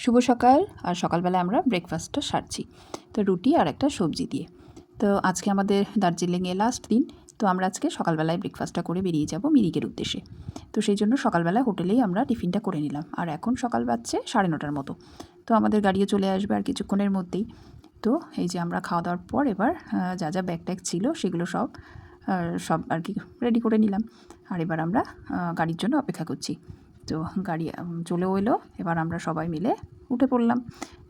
শুভ সকাল। আর সকালবেলায় আমরা ব্রেকফাস্টটা সারছি, তো রুটি আর একটা সবজি দিয়ে। তো আজকে আমাদের দার্জিলিংয়ে লাস্ট দিন, তো আমরা আজকে সকালবেলায় ব্রেকফাস্টটা করে বেরিয়ে যাব মিরিকের উদ্দেশ্যে। তো সেই জন্য সকালবেলায় হোটেলেই আমরা টিফিনটা করে নিলাম। আর এখন সকাল বাজছে 9:30টার মতো। তো আমাদের গাড়িও চলে আসবে আর কিছুক্ষণের মধ্যেই। তো এই যে আমরা খাওয়া দাওয়ার পর এবার যা যা ব্যাগ ট্যাগ ছিল সেগুলো সব আর কি রেডি করে নিলাম। আর এবার আমরা গাড়ির জন্য অপেক্ষা করছি। তো গাড়ি চলেও এলো। এবার আমরা সবাই মিলে উঠে পড়লাম।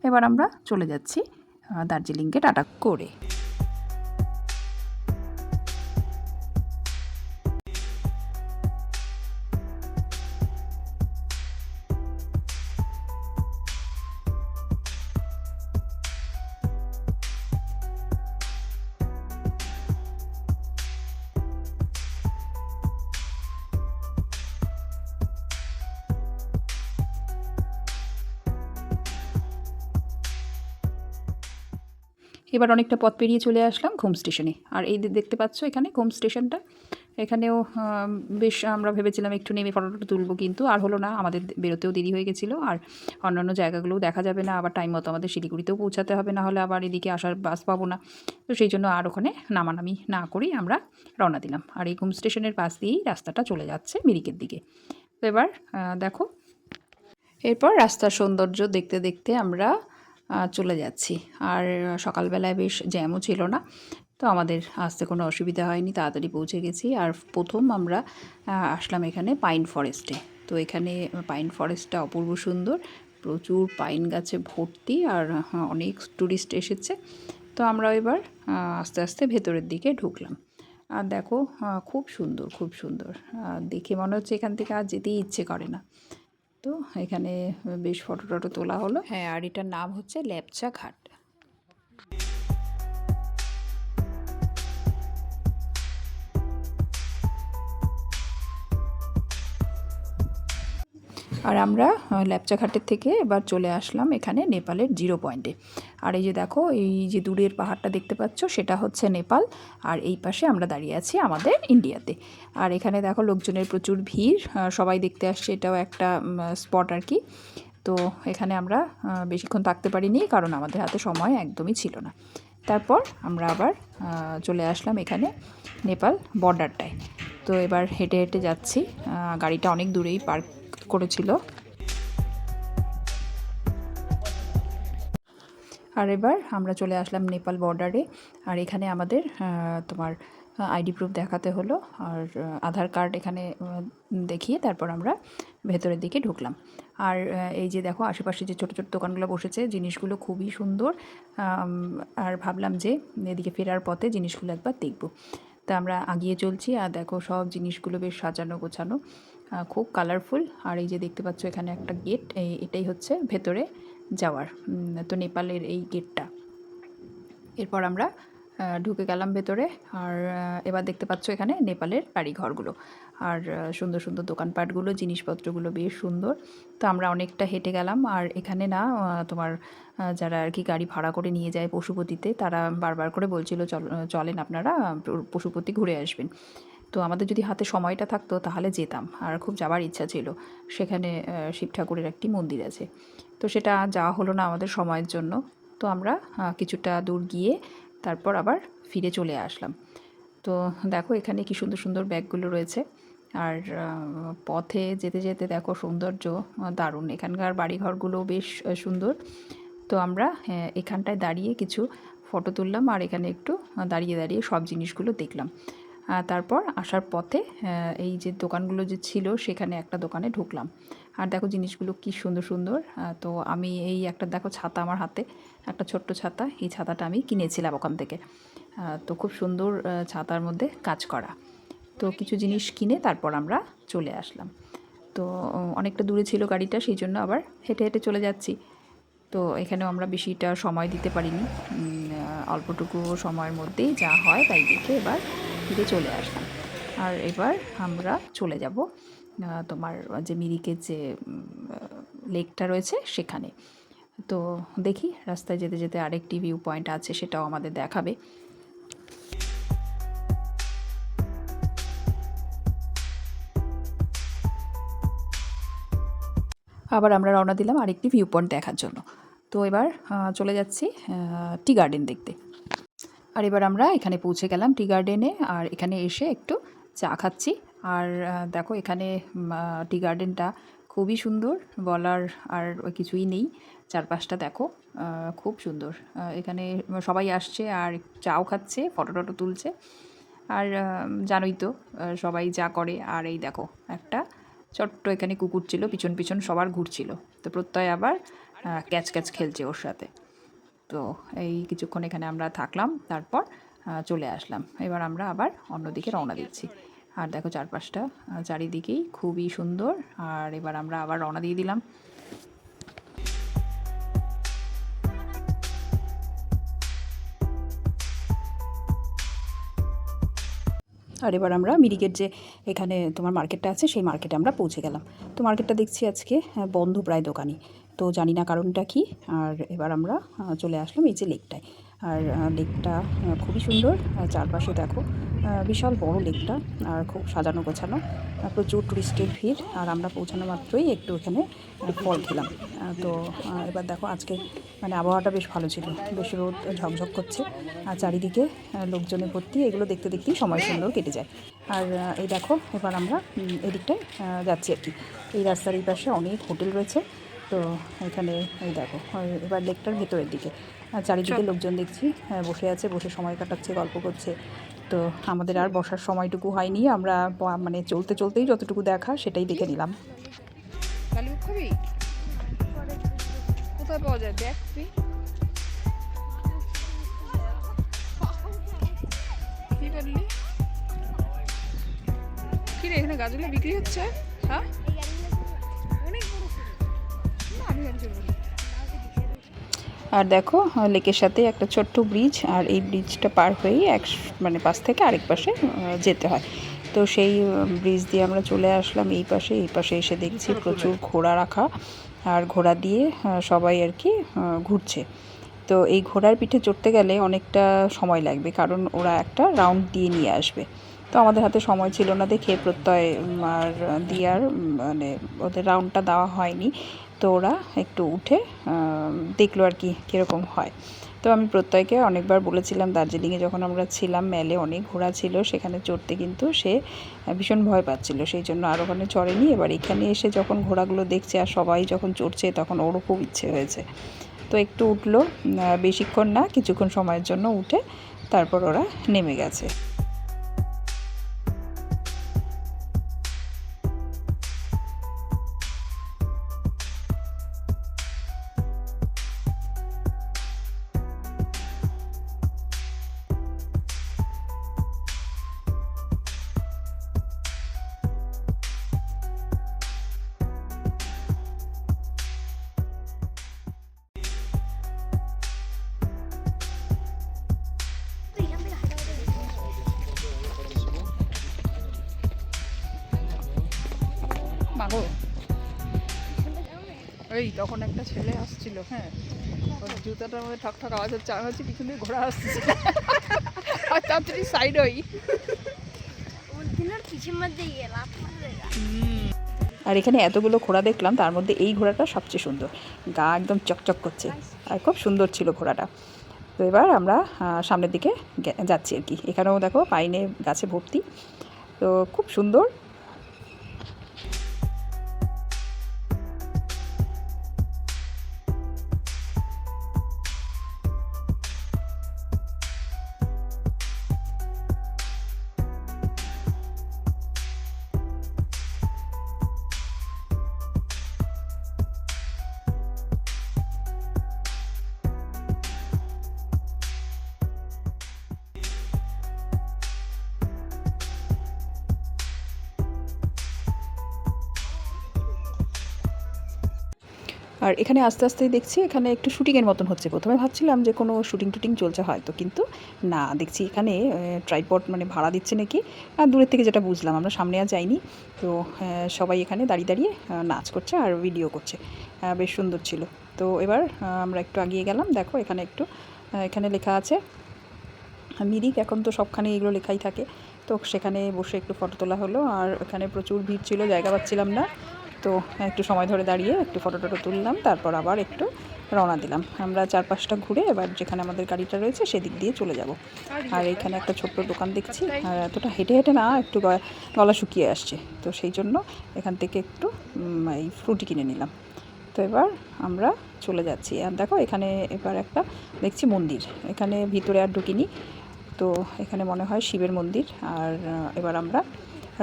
এবার আমরা চলে যাচ্ছি দার্জিলিংকে টাটা করে। এবার অনেকটা পথ পেরিয়ে চলে আসলাম ঘুম স্টেশনে। আর এই দেখতে পাচ্ছ এখানে ঘুম স্টেশনটা। এখানেও বেশ আমরা ভেবেছিলাম একটু নেমে ফটো তুলবো, কিন্তু আর হলো না, আমাদের বেরোতেও দেরি হয়ে গেছিলো। আর অন্যান্য জায়গাগুলোও দেখা যাবে না, আবার টাইম মতো আমাদের শিলিগুড়িতেও পৌঁছাতে হবে, না হলে আবার এদিকে আসার বাস পাবো না। তো সেই জন্য আর ওখানে নামানামি না করেই আমরা রওনা দিলাম। আর এই ঘুম স্টেশনের পাশ দিয়েই রাস্তাটা চলে যাচ্ছে মিরিকের দিকে। তো এবার দেখো, এরপর রাস্তার সৌন্দর্য দেখতে দেখতে আমরা চলে যাচ্ছি। আর সকালবেলায় বেশ জ্যামও ছিল না, তো আমাদের আসতে কোনো অসুবিধা হয়নি, তাড়াতাড়ি পৌঁছে গেছি। আর প্রথম আমরা আসলাম এখানে পাইন ফরেস্টে। তো এখানে পাইন ফরেস্টটা অপূর্ব সুন্দর, প্রচুর পাইন গাছে ভর্তি, আর অনেক ট্যুরিস্ট এসেছে। তো আমরা এবার আস্তে আস্তে ভেতরের দিকে ঢুকলাম। আর দেখো খুব সুন্দর, খুব সুন্দর। দেখে মনে হচ্ছে এখান থেকে আর যেতেই ইচ্ছে করে না। তো এখানে বেশ ফটো টটো তোলা হলো। হ্যাঁ, আর এটার নাম হচ্ছে লেপচা ঘাট। আর আমরা ল্যাপচা ঘাটের থেকে এবার চলে আসলাম এখানে নেপালের জিরো পয়েন্টে। আর এই যে দেখো, এই যে দূরের পাহাড়টা দেখতে পাচ্ছ সেটা হচ্ছে নেপাল, আর এই পাশে আমরা দাঁড়িয়ে আছি আমাদের ইন্ডিয়াতে। আর এখানে দেখো লোকজনের প্রচুর ভিড়, সবাই দেখতে আসছে, এটাও একটা স্পট আর কি। তো এখানে আমরা বেশিক্ষণ থাকতে পারিনি, কারণ আমাদের হাতে সময় একদমই ছিল না। তারপর আমরা আবার চলে আসলাম এখানে নেপাল বর্ডারটায়। তো এবার হেঁটে হেঁটে যাচ্ছি, গাড়িটা অনেক দূরেই পার্ক করেছিল। আর এবার আমরা চলে আসলাম নেপাল বর্ডারে। আর এখানে আমাদের তোমার আইডি প্রুফ দেখাতে হলো, আর আধার কার্ড এখানে দেখিয়ে তারপর আমরা ভেতরের দিকে ঢুকলাম। আর এই যে দেখো আশেপাশে যে ছোটো ছোটো দোকানগুলো বসেছে, জিনিসগুলো খুবই সুন্দর। আর ভাবলাম যে এদিকে ফেরার পথে জিনিসগুলো একবার দেখব। তা আমরা আগিয়ে চলছি, আর দেখো সব জিনিসগুলো বেশ সাজানো গোছানো, খুব কালারফুল। আর এই যে দেখতে পাচ্ছ এখানে একটা গেট, এটাই হচ্ছে ভেতরে যাওয়ার, তো নেপালের এই গেটটা। এরপর আমরা ঢুকে গেলাম ভেতরে। আর এবার দেখতে পাচ্ছ এখানে নেপালের বাড়িঘরগুলো, আর সুন্দর সুন্দর দোকানপাটগুলো, জিনিসপত্রগুলো বেশ সুন্দর। তো আমরা অনেকটা হেঁটে গেলাম। আর এখানে না তোমার যারা আর কি গাড়ি ভাড়া করে নিয়ে যায় পশুপতিতে, তারা বারবার করে বলছিল চলেন আপনারা পশুপতি ঘুরে আসবেন। তো আমাদের যদি হাতে সময়টা থাকতো তাহলে যেতাম, আর খুব যাওয়ার ইচ্ছা ছিল। সেখানে শিব ঠাকুরের একটি মন্দির আছে, তো সেটা যাওয়া হলো না আমাদের সময়ের জন্য। তো আমরা কিছুটা দূর গিয়ে তারপর আবার ফিরে চলে আসলাম। তো দেখো এখানে কি সুন্দর সুন্দর ব্যাগগুলো রয়েছে। আর পথে যেতে যেতে দেখো সৌন্দর্য দারুণ, এখানকার বাড়িঘরগুলো বেশ সুন্দর। তো আমরা এখানটায় দাঁড়িয়ে কিছু ফটো তুললাম, আর এখানে একটু দাঁড়িয়ে দাঁড়িয়ে সব জিনিসগুলো দেখলাম। তারপর আসার পথে এই যে দোকানগুলো যে ছিল সেখানে একটা দোকানে ঢুকলাম। আর দেখো জিনিসগুলো কি সুন্দর সুন্দর। তো আমি এই একটা দেখো ছাতা আমার হাতে, একটা ছোট্ট ছাতা, এই ছাতাটা আমি কিনেছিলাম ওখান থেকে। তো খুব সুন্দর ছাতার মধ্যে কাজ করা। তো কিছু জিনিস কিনে তারপর আমরা চলে আসলাম। তো অনেকটা দূরে ছিল গাড়িটা, সেই জন্য আবার হেঁটে হেঁটে চলে যাচ্ছি। তো এখানেও আমরা বেশিটা সময় দিতে পারিনি, অল্পটুকু সময়ের মধ্যেই যা হয় তাই দেখে এবার ফিরে চলে আসলাম। আর এবার আমরা চলে যাব তোমার যে মিরিকের যে লেকটা রয়েছে সেখানে। তো দেখি রাস্তায় যেতে যেতে আরেকটি ভিউ পয়েন্ট আছে, সেটাও আমাদের দেখাবে। আবার আমরা রওনা দিলাম আরেকটি ভিউ পয়েন্ট দেখার জন্য। তো এবার চলে যাচ্ছি টি গার্ডেন দেখতে। আর এবার আমরা এখানে পৌঁছে গেলাম টি গার্ডেনে, আর এখানে এসে একটু চা খাচ্ছি। আর দেখো এখানে টি গার্ডেনটা খুবই সুন্দর, বলার আর কিছুই নেই। চারপাশটা দেখো খুব সুন্দর। এখানে সবাই আসছে আর চাও খাচ্ছে, ফটো টটো তুলছে। আর জানোই তো সবাই যা করে। আর এই দেখো একটা ছোট্ট এখানে কুকুর ছিল, পিছন পিছন সবার ঘুরছিল। তো প্রত্যয় আবার ক্যাচ ক্যাচ খেলছে ওর সাথে। তো এই কিছুক্ষণ এখানে আমরা থাকলাম, তারপর চলে আসলাম। এবার আমরা আবার অন্যদিকে রওনা দিচ্ছি। আর দেখো চারপাশটা চারিদিকেই খুবই সুন্দর। আর এবার আমরা আবার রওনা দিয়ে দিলাম। আর এবার আমরা মিরিকের যে এখানে তোমার মার্কেটটা আছে সেই মার্কেটে আমরা পৌঁছে গেলাম। তো মার্কেটটা দেখছি আজকে বন্ধ প্রায় দোকানই, তো জানি না কারণটা কি। আর এবার আমরা চলে আসলাম এই যে লেকটায়। আর লেকটা খুবই সুন্দর, চারপাশে দেখো বিশাল বড় লেকটা, আর খুব সাজানো গোছানো, প্রচুর টুরিস্টের ভিড়। আর আমরা পৌঁছানো মাত্রই একটু এখানে ফল খেলাম। তো এবার দেখো আজকে মানে আবহাওয়াটা বেশ ভালো ছিল, বেশ রোদ ঝকঝক করছে আর চারিদিকে লোকজনে ভর্তি। এগুলো দেখতে দেখতেই সময় সুন্দর কেটে যায়। আর এই দেখো এবার আমরা এদিকটায় যাচ্ছি আর কি। এই রাস্তার এই পাশে অনেক হোটেল রয়েছে। তো এখানে এই দেখো এবার লেকটার ভেতরের দিকে চারিদিকে লোকজন দেখছি বসে আছে, বসে সময় কাটাচ্ছে, গল্প করছে। তো আমাদের আর বসার সময়টুকু হয়নি, আমরা মানে চলতে চলতেই যতটুকু দেখা সেটাই দেখে নিলাম। কোথায় পাওয়া যায় দেখ তুই, কি বললি? কি রে এখানে গাছগুলো বিক্রি হচ্ছে? হ্যাঁ আর দেখো লেকের সাথে একটা ছোট্ট ব্রিজ, আর এই ব্রিজটা পার হয়েই মানে পাশ থেকে আরেক পাশে যেতে হয়। তো সেই ব্রিজ দিয়ে আমরা চলে আসলাম এই পাশে। এই পাশে এসে দেখছি প্রচুর ঘোড়া রাখা, আর ঘোড়া দিয়ে সবাই আর কি ঘুরছে। তো এই ঘোড়ার পিঠে চড়তে গেলে অনেকটা সময় লাগবে, কারণ ওরা একটা রাউন্ড দিয়ে নিয়ে আসবে। তো আমাদের হাতে সময় ছিল না দেখে প্রত্যয় আর দিয়ে আর মানে ওদের রাউন্ডটা দেওয়া হয়নি। তো ওরা একটু উঠে দেখলো আর কি কীরকম হয়। তো আমি প্রত্যয়কে অনেকবার বলেছিলাম, দার্জিলিংয়ে যখন আমরা ছিলাম মেলে অনেক ঘোড়া ছিল, সেখানে চড়তে কিন্তু সে ভীষণ ভয় পাচ্ছিল, সেই জন্য আর ওখানে চড়েনি। এবার এখানে এসে যখন ঘোড়াগুলো দেখছে আর সবাই যখন চড়ছে তখন ওরও খুব ইচ্ছে হয়েছে। তো একটু উঠলো, বেশিক্ষণ না, কিছুক্ষণ সময়ের জন্য উঠে তারপর ওরা নেমে গেছে। মাগো এই তখন একটা ছেলে আসছিল, হ্যাঁ ওর জুতাটার মধ্যে ঠক ঠক আওয়াজ হচ্ছে, আমি হচ্ছে পিছন দিয়ে ঘোড়া আসছে আর তাড়াতাড়ি সাইড হই। আর এখানে এতগুলো ঘোড়া দেখলাম, তার মধ্যে এই ঘোড়াটা সবচেয়ে সুন্দর, গা একদম চকচক করছে আর খুব সুন্দর ছিল ঘোড়াটা। তো এবার আমরা সামনের দিকে যাচ্ছি আর কি। এখানেও দেখো পাইনে গাছে ভর্তি, তো খুব সুন্দর। আর এখানে আস্তে আস্তেই দেখছি এখানে একটু শুটিংয়ের মতন হচ্ছে। প্রথমে ভাবছিলাম যে কোনো শুটিং টুটিং চলছে হয়তো, কিন্তু না, দেখছি এখানে ট্রাইপড মানে ভাড়া দিচ্ছে নাকি। আর দূরের থেকে যেটা বুঝলাম, আমরা সামনে আর যাইনি। তো সবাই এখানে দাঁড়িয়ে দাঁড়িয়ে নাচ করছে আর ভিডিও করছে, বেশ সুন্দর ছিল। তো এবার আমরা একটু এগিয়ে গেলাম, দেখো এখানে একটু এখানে লেখা আছে মিরিক, এখন তো সবখানে এগুলো লেখাই থাকে। তো সেখানে বসে একটু ফটো তোলা হলো। আর এখানে প্রচুর ভিড় ছিল, জায়গা পাচ্ছিলাম না। তো একটু সময় ধরে দাঁড়িয়ে একটু ফটো টটো তুললাম, তারপর আবার একটু রওনা দিলাম। আমরা 4-5টা ঘুরে এবার যেখানে আমাদের গাড়িটা রয়েছে সেদিক দিয়ে চলে যাব। আর এখানে একটা ছোট্ট দোকান দেখছি, আর এতটা হেঁটে হেঁটে না, একটু গলা শুকিয়ে আসছে, তো সেই জন্য এখান থেকে একটু এই ফ্রুটি কিনে নিলাম। তো এবার আমরা চলে যাচ্ছি। আর দেখো এখানে এবার একটা দেখছি মন্দির, এখানে ভিতরে আর ঢুকিনি, তো এখানে মনে হয় শিবের মন্দির। আর এবার আমরা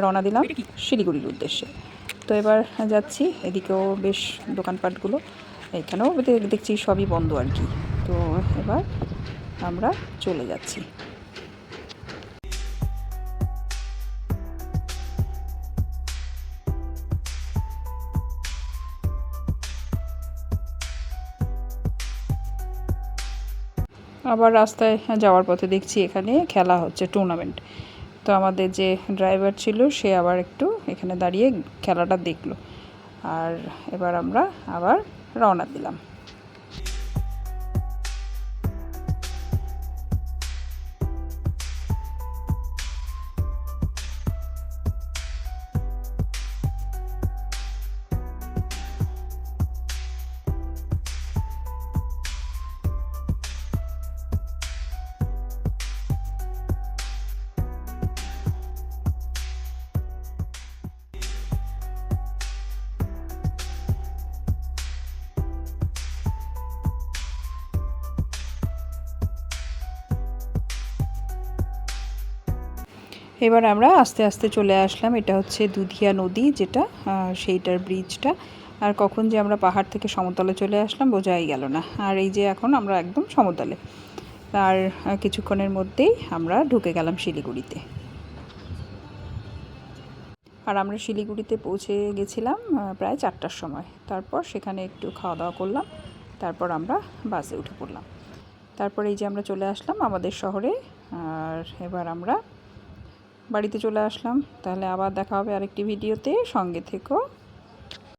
রওনা দিলাম শিলিগুড়ির উদ্দেশ্যে। তো এবার যাচ্ছি, এদিকেও বেশ দোকানপাটগুলো, এখানেও দেখছি সবই বন্ধ আর কি। তো এবার আমরা চলে যাচ্ছি। আবার রাস্তায় যাওয়ার পথে দেখছি এখানে খেলা হচ্ছে, টুর্নামেন্ট। তো আমাদের যে ড্রাইভার ছিল সে আবার একটু এখানে দাঁড়িয়ে খেলাটা দেখলো। আর এবার আমরা আবার রওনা দিলাম। এবার আমরা আস্তে আস্তে চলে আসলাম, এটা হচ্ছে দুধিয়া নদী যেটা, সেইটার ব্রিজটা। আর কখন যে আমরা পাহাড় থেকে সমতলে চলে আসলাম বোঝাই গেল না। আর এই যে এখন আমরা একদম সমতলে, আর কিছুক্ষণের মধ্যেই আমরা ঢুকে গেলাম শিলিগুড়িতে। আর আমরা শিলিগুড়িতে পৌঁছে গেছিলাম প্রায় 4টার সময়। তারপর সেখানে একটু খাওয়া দাওয়া করলাম, তারপর আমরা বাসে উঠে পড়লাম। তারপর এই যে আমরা চলে আসলাম আমাদের শহরে, আর এবার আমরা বাড়িতে চলে আসলাম। তাহলে আবার দেখা হবে আরেকটি ভিডিওতে, সঙ্গে থেকো।